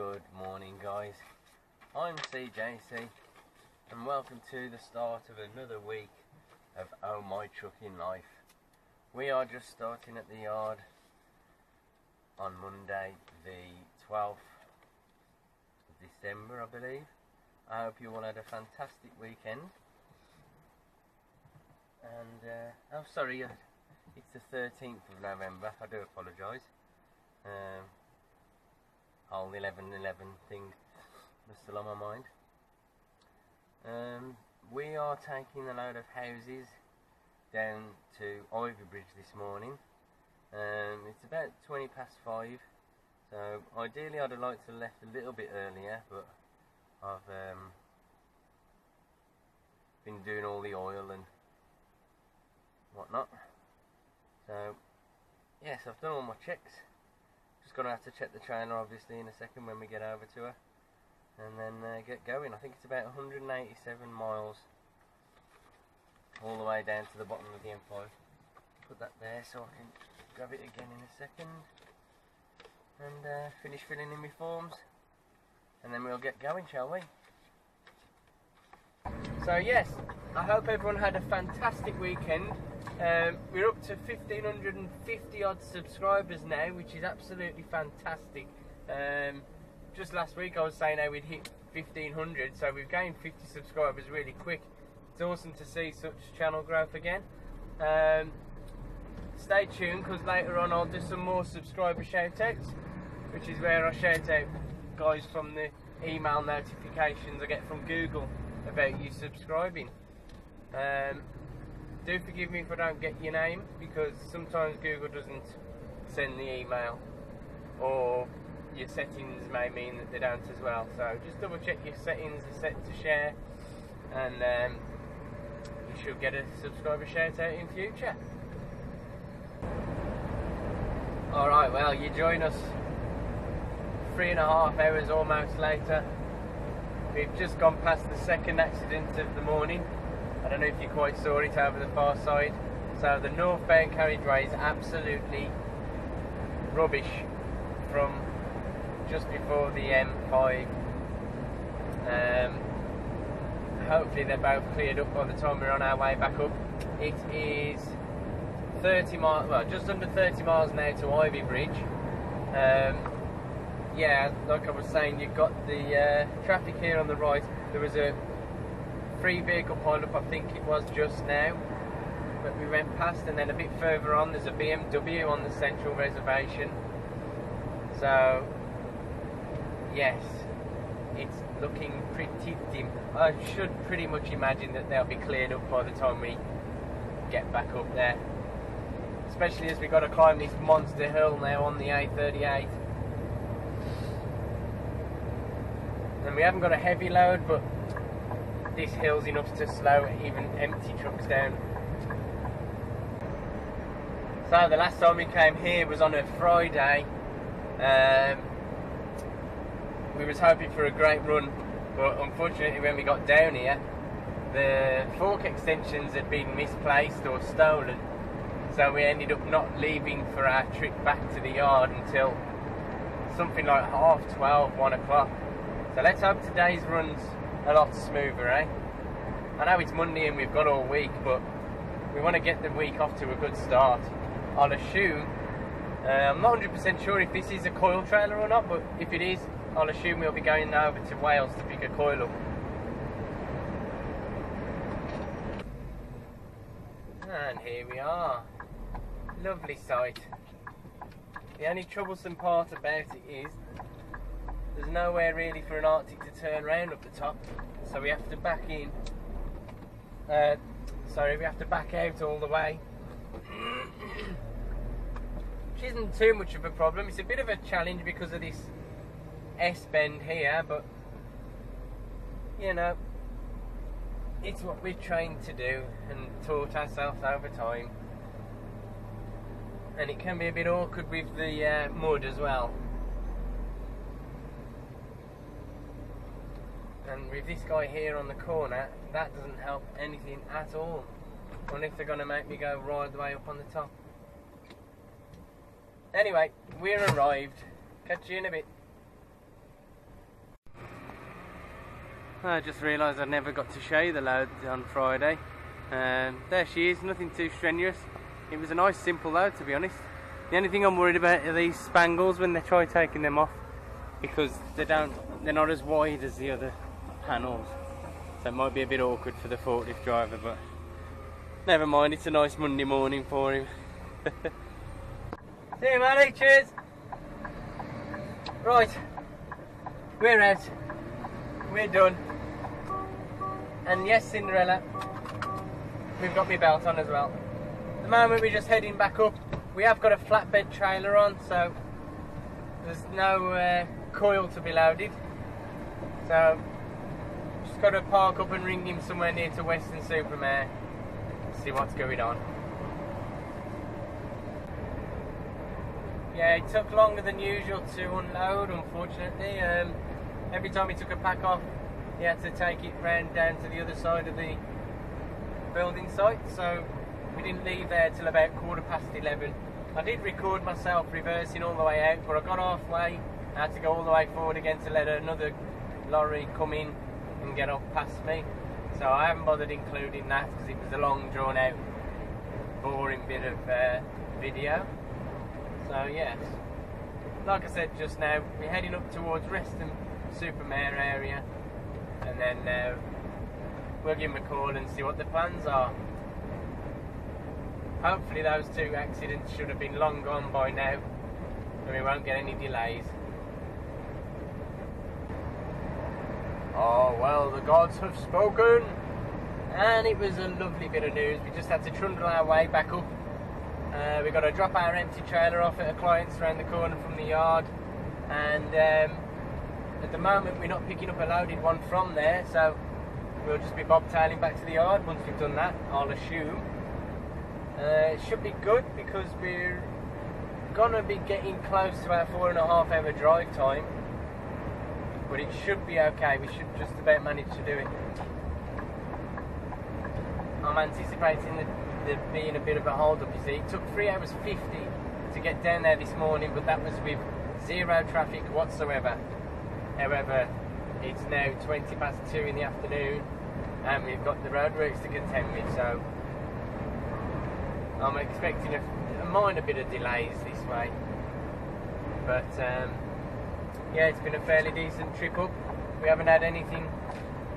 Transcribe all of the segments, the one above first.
Good morning, guys. I'm CJC and welcome to the start of another week of Oh My Trucking Life. We are just starting at the yard on Monday the 12th of December, I believe. I hope you all had a fantastic weekend. And oh sorry, it's the 13th of November. I do apologise. Whole 11/11 thing was still on my mind. We are taking a load of houses down to Ivy Bridge this morning. It's about 20 past 5, so ideally I'd have liked to have left a little bit earlier, but I've been doing all the oil and whatnot. So yes, I've done all my checks. Just gonna have to check the trailer obviously in a second when we get over to her, and then get going. I think it's about 187 miles all the way down to the bottom of the M5. Put that there so I can grab it again in a second and finish filling in my forms, and then we'll get going, shall we? So yes, I hope everyone had a fantastic weekend. We're up to 1,550 odd subscribers now, which is absolutely fantastic. Just last week I was saying how we'd hit 1,500, so we've gained 50 subscribers really quick. It's awesome to see such channel growth again. Stay tuned, because later on I'll do some more subscriber shout outs, which is where I shout out guys from the email notifications I get from Google about you subscribing. Do forgive me if I don't get your name, because sometimes Google doesn't send the email, or your settings may mean that they don't as well. So just double check your settings are set to share, and you should get a subscriber shout out in future. Alright, well, you join us 3.5 hours almost later. We've just gone past the second accident of the morning. I don't know if you quite saw it over the far side. So the northbound carriageway is absolutely rubbish from just before the M5. Hopefully they're both cleared up by the time we're on our way back up. It is 30 miles, well, just under 30 miles now to Ivy Bridge. Yeah, like I was saying, you've got the traffic here on the right. There was a 3 vehicle pile-up, I think it was just now, but we went past, and then a bit further on there's a BMW on the central reservation. So yes, it's looking pretty dim. I should pretty much imagine that they'll be cleared up by the time we get back up there, especially as we've got to climb this monster hill now on the A38. And we haven't got a heavy load, but this hill's enough to slow even empty trucks down. So the last time we came here was on a Friday. We was hoping for a great run, but unfortunately when we got down here, the fork extensions had been misplaced or stolen, so we ended up not leaving for our trip back to the yard until something like 12:30, 1 o'clock. So let's hope today's run's a lot smoother, eh? I know it's Monday and we've got all week, but we want to get the week off to a good start. I'll assume, I'm not 100% sure if this is a coil trailer or not, but if it is, I'll assume we'll be going over to Wales to pick a coil up. And here we are. Lovely sight. The only troublesome part about it is there's nowhere really for an Arctic to turn round up the top, so we have to back in. We have to back out all the way. Which isn't too much of a problem. It's a bit of a challenge because of this S-bend here, but you know, it's what we've trained to do and taught ourselves over time. And it can be a bit awkward with the mud as well. And with this guy here on the corner, that doesn't help anything at all. Unless they're going to make me go right the way up on the top. Anyway, we're arrived. Catch you in a bit. I just realised I never got to show you the load on Friday. There she is, nothing too strenuous. It was a nice simple load, to be honest. The only thing I'm worried about are these spangles when they try taking them off, because they're not as wide as the other panels. So it might be a bit awkward for the forklift driver, but never mind, it's a nice Monday morning for him. See you, Matty, cheers! Right, we're out. We're done. And yes, Cinderella, we've got my belt on as well. At the moment we're just heading back up. We have got a flatbed trailer on, so there's no coil to be loaded. So just got to park up and ring him somewhere near to Western Supermare, see what's going on. Yeah, it took longer than usual to unload, unfortunately. Every time he took a pack off, he had to take it round down to the other side of the building site, so we didn't leave there till about 11:15. I did record myself reversing all the way out, but I got halfway. I had to go all the way forward again to let another lorry come in and get up past me. So I haven't bothered including that because it was a long, drawn out, boring bit of video. So yes, like I said just now, we're heading up towards Western Supermare area, and then we'll give them a call and see what the plans are. Hopefully those two accidents should have been long gone by now, and we won't get any delays. Oh well, the gods have spoken, and it was a lovely bit of news. We just had to trundle our way back up. We've got to drop our empty trailer off at a client's around the corner from the yard, and at the moment we're not picking up a loaded one from there, so we'll just be bobtailing back to the yard once we've done that, I'll assume. It should be good because we're gonna be getting close to our 4.5 hour drive time, but it should be okay. We should just about manage to do it. I'm anticipating there being a bit of a hold up. You see, it took 3 hours 50 to get down there this morning, but that was with zero traffic whatsoever. However, it's now 2:20 in the afternoon and we've got the roadworks to contend with, so I'm expecting a minor bit of delays this way. But yeah, it's been a fairly decent trip up. We haven't had anything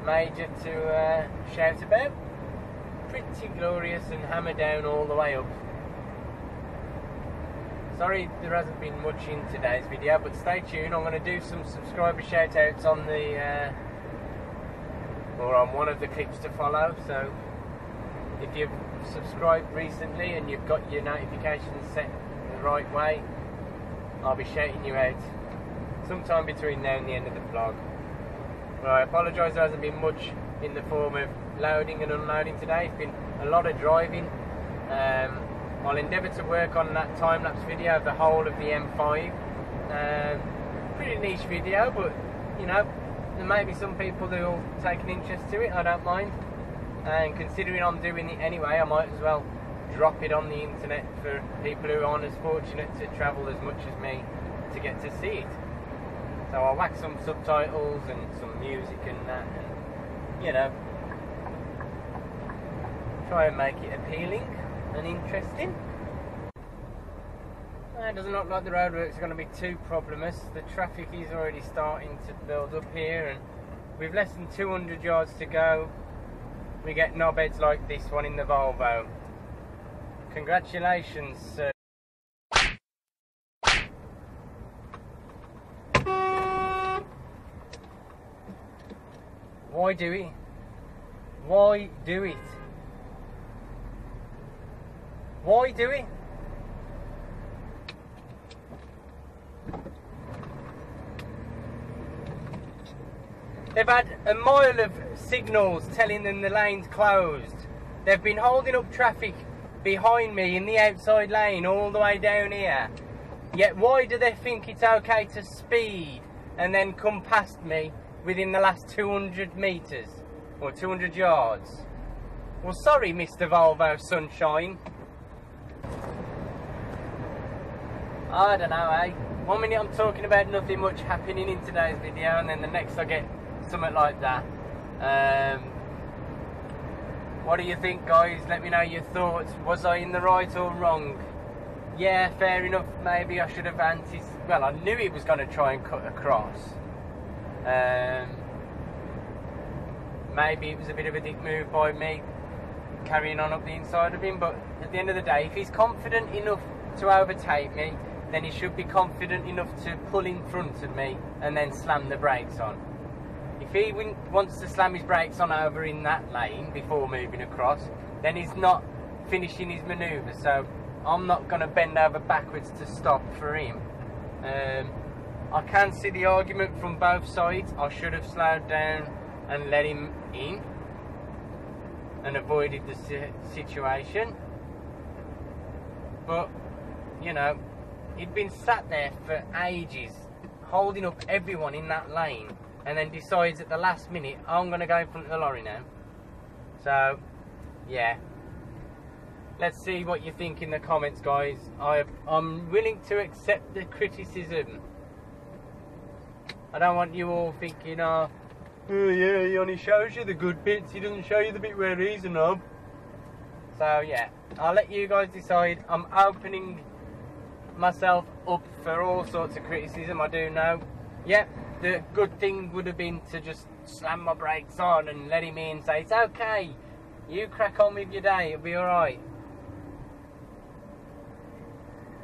major to shout about. Pretty glorious and hammer down all the way up. Sorry there hasn't been much in today's video, but stay tuned. I'm going to do some subscriber shout outs on the or on one of the clips to follow. So if you've subscribed recently and you've got your notifications set the right way, I'll be shouting you out sometime between now and the end of the vlog. Well, I apologise there hasn't been much in the form of loading and unloading today. It's been a lot of driving. I'll endeavour to work on that time-lapse video of the whole of the M5. Pretty niche video, but you know, there may be some people who will take an interest to it. I don't mind, and considering I'm doing it anyway, I might as well drop it on the internet for people who aren't as fortunate to travel as much as me to get to see it. So I'll whack some subtitles and some music and that, and you know, try and make it appealing and interesting. It doesn't look like the roadworks are going to be too problemous. The traffic is already starting to build up here, and with less than 200 yards to go, we get knobheads like this one in the Volvo. Congratulations, sir. Why do it? Why do it? Why do it? They've had a mile of signals telling them the lane's closed. They've been holding up traffic behind me in the outside lane all the way down here. Yet why do they think it's okay to speed and then come past me within the last 200 metres or 200 yards? Well, sorry, Mr. Volvo Sunshine. I don't know, eh? 1 minute I'm talking about nothing much happening in today's video, and then the next I get something like that. What do you think, guys? Let me know your thoughts. Was I in the right or wrong? Yeah, fair enough. Maybe I should have well, I knew he was going to try and cut across. Maybe it was a bit of a dick move by me carrying on up the inside of him, but at the end of the day, if he's confident enough to overtake me, then he should be confident enough to pull in front of me and then slam the brakes on. If he wants to slam his brakes on over in that lane before moving across, then he's not finishing his manoeuvre, so I'm not going to bend over backwards to stop for him. I can see the argument from both sides. I should have slowed down and let him in and avoided the situation, but you know, he'd been sat there for ages holding up everyone in that lane, and then decides at the last minute, I'm going to go in front of the lorry now. So yeah, let's see what you think in the comments, guys. I'm willing to accept the criticism. I don't want you all thinking, oh yeah, he only shows you the good bits, he doesn't show you the bit where he's a knob. So yeah, I'll let you guys decide. I'm opening myself up for all sorts of criticism, I do know. Yeah, the good thing would have been to just slam my brakes on and let him in, say, it's okay, you crack on with your day, it'll be alright.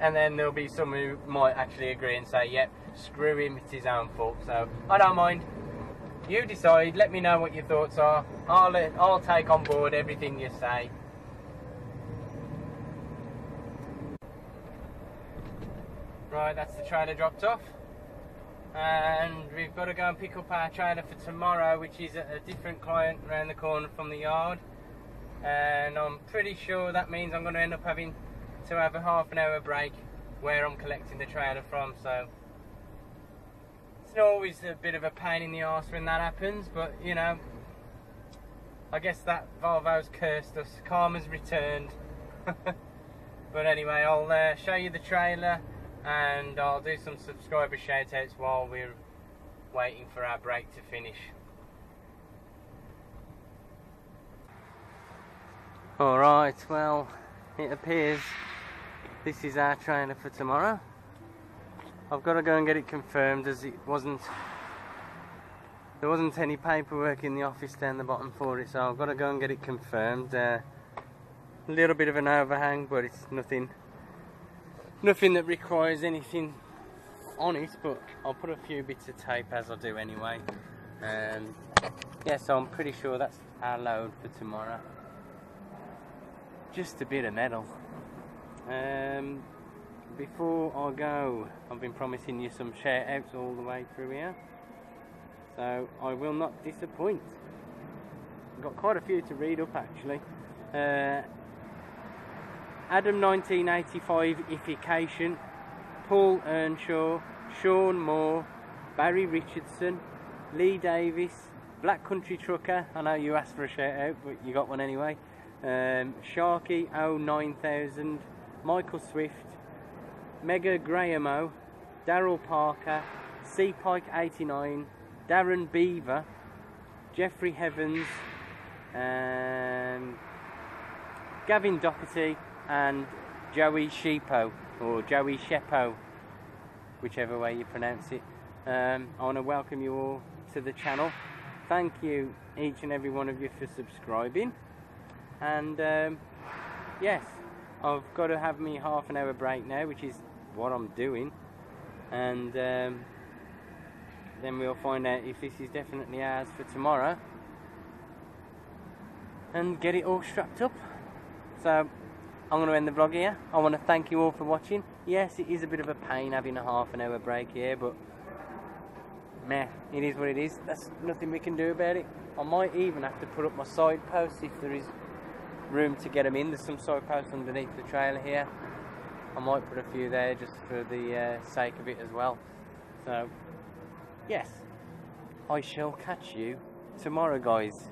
And then there'll be some who might actually agree and say, yep, screw him, it's his own fault. So I don't mind. You decide. Let me know what your thoughts are. I'll take on board everything you say. Right, that's the trailer dropped off, and we've got to go and pick up our trailer for tomorrow, which is a different client around the corner from the yard. And I'm pretty sure that means I'm going to end up having to have a half an hour break where I'm collecting the trailer from, so it's always a bit of a pain in the arse when that happens, but you know, I guess that Volvo's cursed us, karma's returned. But anyway, I'll show you the trailer and I'll do some subscriber shout outs while we're waiting for our break to finish. Alright, well, it appears this is our trailer for tomorrow. I've got to go and get it confirmed, as there wasn't any paperwork in the office down the bottom for it, so I've got to go and get it confirmed. A little bit of an overhang, but it's nothing that requires anything on it, but I'll put a few bits of tape as I do anyway. Yeah, so I'm pretty sure that's our load for tomorrow. Just a bit of metal. Before I go, I've been promising you some shout outs all the way through here, so I will not disappoint. I've got quite a few to read up actually. Adam 1985 Ification, Paul Earnshaw, Sean Moore, Barry Richardson, Lee Davis, Black Country Trucker, I know you asked for a shout out but you got one anyway, Sharky 09000, Michael Swift, Mega Grahamo, Daryl Parker, C Pike 89, Darren Beaver, Jeffrey Heavens, Gavin Doherty, and Joey Sheepo, or Joey Shepo, whichever way you pronounce it. I want to welcome you all to the channel. Thank you each and every one of you for subscribing, and yes, I've got to have me half an hour break now, which is what I'm doing, and then we'll find out if this is definitely ours for tomorrow and get it all strapped up. So I'm going to end the vlog here. I want to thank you all for watching. Yes, it is a bit of a pain having a half an hour break here, but meh, it is what it is. That's nothing we can do about it. I might even have to put up my side posts if there is room to get them in. There's some side posts underneath the trailer here. I might put a few there just for the sake of it as well. So yes, I shall catch you tomorrow, guys.